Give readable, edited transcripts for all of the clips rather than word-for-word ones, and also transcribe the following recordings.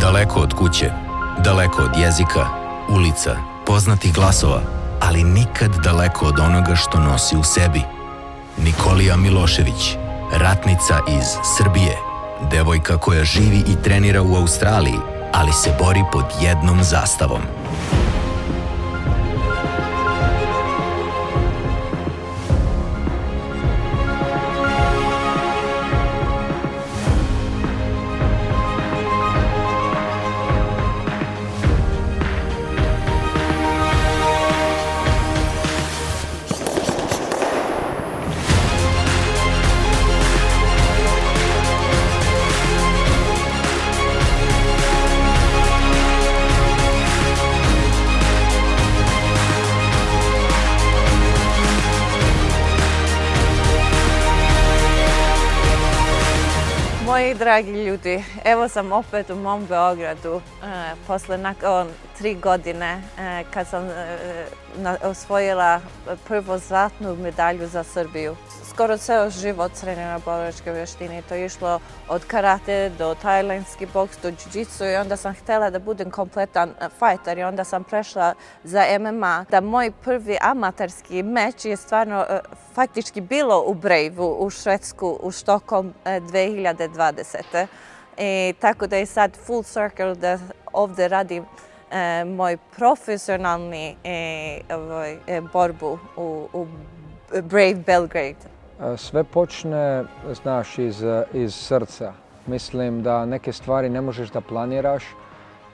Daleko od kuće, daleko od jezika, ulica, poznatih glasova, ali nikad daleko od onoga što nosi u sebi. Nikolija Milošević, ratnica iz Srbije, devojka koja živi i trenira u Australiji, ali se bori pod jednom zastavom. Moji dragi ljudi, evo sam opet u mom Beogradu posle nakon 3 godine kad sam osvojila prvu zlatnu medalju za Srbiju. Skoro ceo život treniram borilačke vještine. To je išlo od karate do tajlandski boks do jiu-jitsu i onda sam htjela da budem kompletan fajter i onda sam prešla za MMA. Da moj prvi amaterski meč je stvarno faktički bilo u Braveu, u Švedsku, u Stockholm 2020. I tako da je sad full circle da ovdje radim moj profesionalni borbu u Brave Belgrade. Sve počne, znaš, iz srca. Mislim da neke stvari ne možeš da planiraš.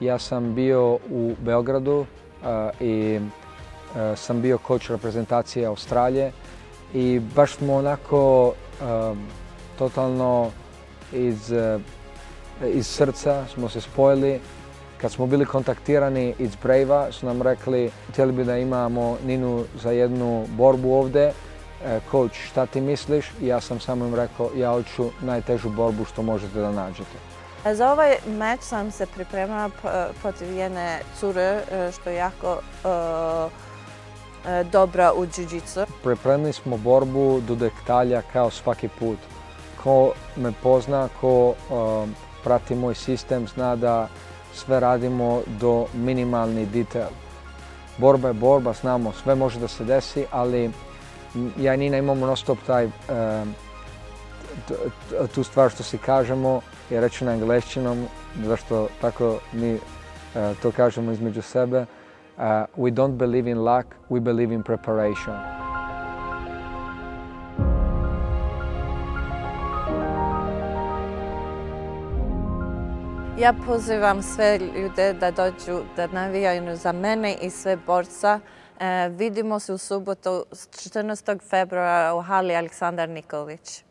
Ja sam bio u Beogradu i sam bio coach reprezentacije Australije i baš smo onako totalno iz srca smo se spojili. Kad smo bili kontaktirani iz Bravea su nam rekli htjeli bi da imamo Ninu za jednu borbu ovdje. Coach, šta ti misliš? I ja sam samo im rekao, ja hoću najtežu borbu što možete da nađete. Za ovaj meč sam se pripremala protiv jedne cure što je jako dobra u jiu-jitsu. Pripremili smo borbu do detalja kao svaki put. Ko me pozna, ko prati moj sistem, zna da sve radimo do minimalni detail. Borba je borba, znamo, sve može da se desi, ali ja i Nina imamo non stop tu stvar što si kažemo, je rečena engleščinom, zašto tako mi to kažemo između sebe. We don't believe in luck, we believe in preparation. Ja pozivam sve ljude da dođu da navijaju za mene i sve borca. Vidimo se u subotu 14. februara u hali Aleksandar Nikolić.